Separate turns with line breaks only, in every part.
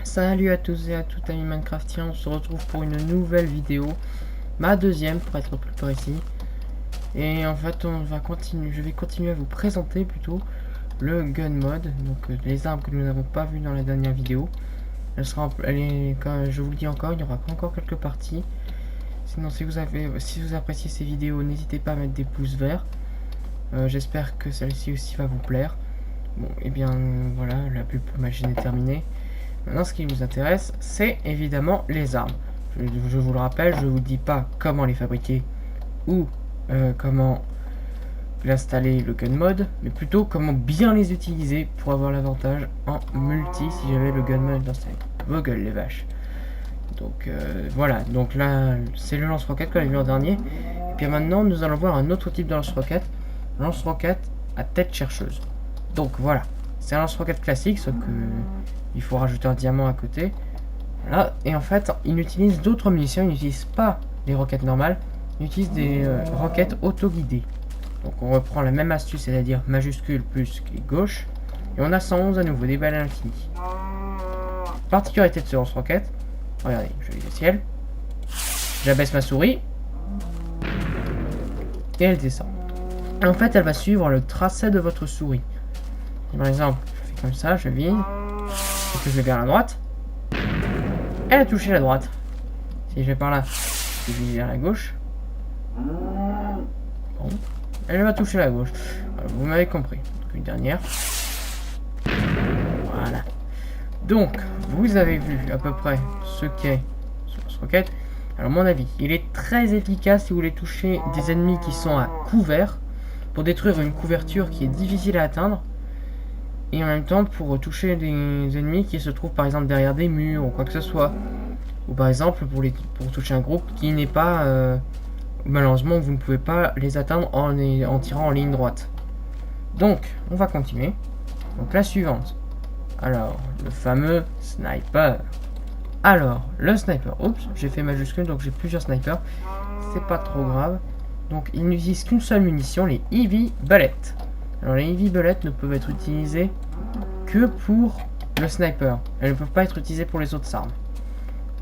Salut à tous et à toutes amis Minecraftiens, on se retrouve pour une nouvelle vidéo, ma deuxième pour être plus précis. Et en fait je vais continuer à vous présenter plutôt le gun mode, donc les armes que nous n'avons pas vues dans la dernière vidéo. Comme je vous le dis encore, il y aura encore quelques parties. Sinon si vous appréciez ces vidéos, n'hésitez pas à mettre des pouces verts. J'espère que celle-ci aussi va vous plaire. Bon, et bien voilà, la pub pour ma chaîne est terminée. Maintenant, ce qui nous intéresse, c'est évidemment les armes. Je vous le rappelle, je ne vous dis pas comment les fabriquer ou comment l'installer le gun mode, mais plutôt comment bien les utiliser pour avoir l'avantage en multi si j'avais le gun mode installé. Vos gueules les vaches. Donc voilà, donc là c'est le lance-roquette qu'on a vu l'an dernier. Et puis maintenant nous allons voir un autre type de lance-roquette à tête chercheuse. Donc voilà, c'est un lance-roquette classique, sauf que il faut rajouter un diamant à côté. Voilà. Et en fait, il utilise d'autres munitions, il n'utilise pas les roquettes normales, il utilise des roquettes auto-guidées. Donc on reprend la même astuce, c'est-à-dire majuscule plus clic gauche, et on a 111 à nouveau, des balles à l'infini. Particularité de ce lance-roquette, regardez, je vise le ciel, j'abaisse ma souris, et elle descend. Et en fait, elle va suivre le tracé de votre souris. Et par exemple, je fais comme ça, je vise, et que je vais vers la droite, elle a touché la droite. Si je vais par là, je vise vers la gauche. Bon, elle va toucher la gauche. Alors, vous m'avez compris. Donc, une dernière. Voilà. Donc, vous avez vu à peu près ce qu'est ce lance-roquette. Alors, à mon avis, il est très efficace si vous voulez toucher des ennemis qui sont à couvert, pour détruire une couverture qui est difficile à atteindre, et en même temps pour toucher des ennemis qui se trouvent par exemple derrière des murs ou quoi que ce soit, ou par exemple pour toucher un groupe qui n'est pas malheureusement vous ne pouvez pas les atteindre en tirant en ligne droite. Donc on va continuer. Donc la suivante, alors le fameux sniper. Alors le sniper, oups, j'ai fait majuscule donc j'ai plusieurs snipers, c'est pas trop grave. Donc il n'utilise qu'une seule munition, les Heavy Bullets. Alors les Heavy Bullets ne peuvent être utilisées que pour le sniper. Elles ne peuvent pas être utilisées pour les autres armes.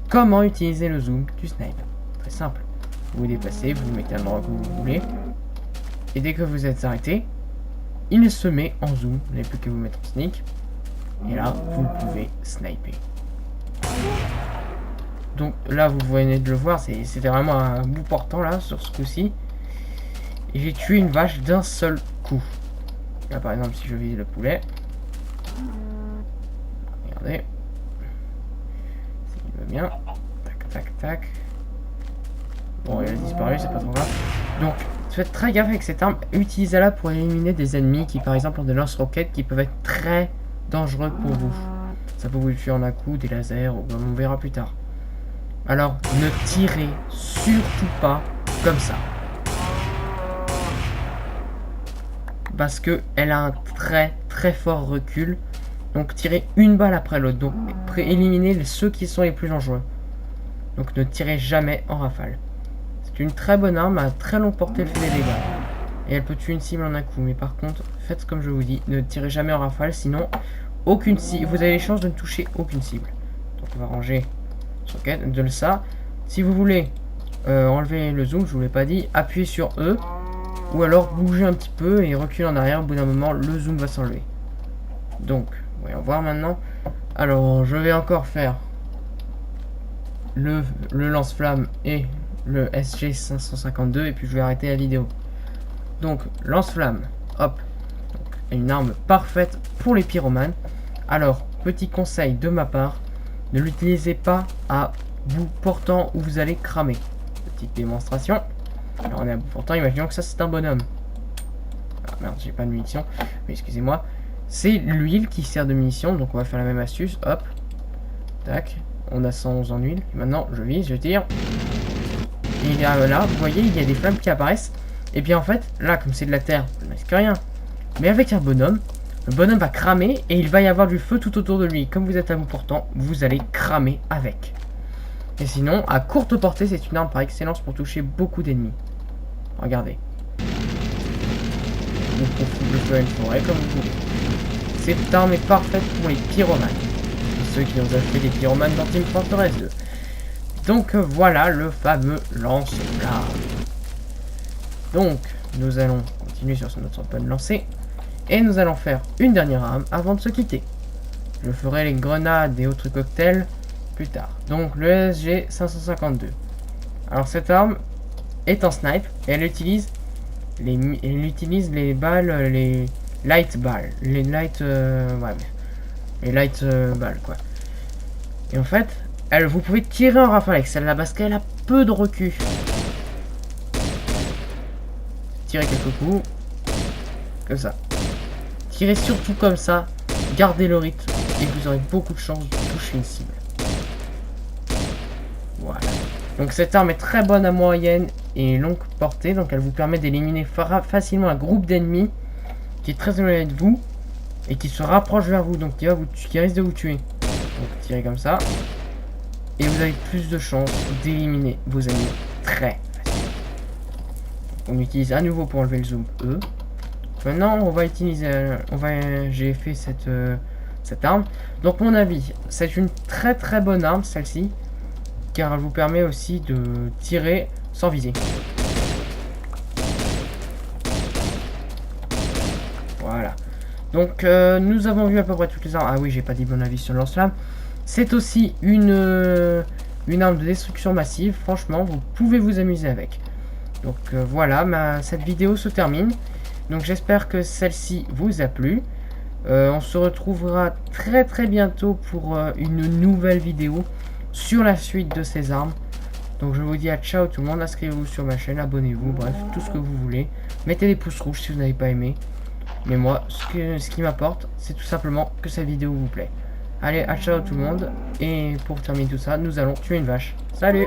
Comment utiliser le zoom du sniper? Très simple. Vous vous déplacez, vous vous mettez à l'endroit que vous voulez. Et dès que vous êtes arrêté, il se met en zoom. Vous n'avez plus qu'à vous mettre en sneak. Et là, vous pouvez sniper. Donc là, vous venez de le voir, c'était vraiment un bout portant là, sur ce coup-ci. Et j'ai tué une vache d'un seul coup. Là par exemple si je vise le poulet. Regardez. S'il veut bien. Tac tac tac. Bon il a disparu, c'est pas trop grave. Donc faites très gaffe avec cette arme. Utilisez-la pour éliminer des ennemis qui par exemple ont des lance-roquettes qui peuvent être très dangereux pour vous. Ça peut vous tuer en un coup, des lasers, ou on verra plus tard. Alors ne tirez surtout pas comme ça. Parce que elle a un très fort recul. Donc tirez une balle après l'autre. Donc éliminez ceux qui sont les plus dangereux. Donc ne tirez jamais en rafale. C'est une très bonne arme à très longue portée, elle fait des dégâts. Et elle peut tuer une cible en un coup. Mais par contre, faites comme je vous dis, ne tirez jamais en rafale, sinon aucune cible. Vous avez les chances de ne toucher aucune cible. Donc on va ranger de ça. Si vous voulez enlever le zoom, je vous l'ai pas dit, appuyez sur E. Ou alors bouger un petit peu et reculer en arrière, au bout d'un moment le zoom va s'enlever. Donc, voyons voir maintenant. Alors, je vais encore faire le lance-flamme et le SG552 et puis je vais arrêter la vidéo. Donc, lance-flamme, hop, donc, une arme parfaite pour les pyromanes. Alors, petit conseil de ma part, ne l'utilisez pas à bout portant où vous allez cramer. Petite démonstration. Alors on est à bout portant, imaginons que ça c'est un bonhomme. Ah merde, j'ai pas de munitions, mais excusez-moi. C'est l'huile qui sert de munition, donc on va faire la même astuce, hop. Tac, on a 111 en huile. Et maintenant je vise, je tire. Et il y a là, vous voyez, il y a des flammes qui apparaissent. Et bien en fait, là comme c'est de la terre, je ne risque rien. Mais avec un bonhomme, le bonhomme va cramer et il va y avoir du feu tout autour de lui. Comme vous êtes à bout portant, vous allez cramer avec. Et sinon, à courte portée, c'est une arme par excellence pour toucher beaucoup d'ennemis. Regardez. Vous pouvez le feu à une forêt comme vous voulez. Cette arme est parfaite pour les pyromanes. ceux qui ont acheté des pyromanes dans Team Fortress 2. Donc voilà le fameux lance-flamme. Donc nous allons continuer sur notre bonne lancée. Et nous allons faire une dernière arme avant de se quitter. Je ferai les grenades et autres cocktails plus tard. Donc le SG 552. Alors cette arme est en snipe et elle utilise les balles, les light balles, les light balles quoi. Et en fait, vous pouvez tirer en rafale avec celle-là parce qu'elle a peu de recul. Tirez quelques coups, comme ça. Tirez surtout comme ça, gardez le rythme et vous aurez beaucoup de chance de toucher une cible. Voilà. Donc cette arme est très bonne à moyenne et longue portée, donc elle vous permet d'éliminer facilement un groupe d'ennemis qui est très éloigné de vous et qui se rapproche vers vous, donc qui risque de vous tuer. Donc tirez comme ça et vous avez plus de chances d'éliminer vos ennemis très facilement. On utilise à nouveau pour enlever le zoom E. Maintenant on va utiliser, j'ai fait cette arme. Donc mon avis, c'est une très bonne arme celle-ci, car elle vous permet aussi de tirer sans viser. Voilà. Donc nous avons vu à peu près toutes les armes. Ah oui, j'ai pas dit mon avis sur le lance-flamme. C'est aussi une arme de destruction massive. Franchement, vous pouvez vous amuser avec. Donc voilà, cette vidéo se termine. Donc j'espère que celle-ci vous a plu. On se retrouvera très bientôt pour une nouvelle vidéo sur la suite de ces armes. Donc je vous dis à ciao tout le monde, inscrivez-vous sur ma chaîne, abonnez-vous, bref, tout ce que vous voulez. Mettez des pouces rouges si vous n'avez pas aimé. Mais moi, ce qui m'apporte, c'est tout simplement que cette vidéo vous plaît. Allez, à ciao tout le monde. Et pour terminer tout ça, nous allons tuer une vache. Salut!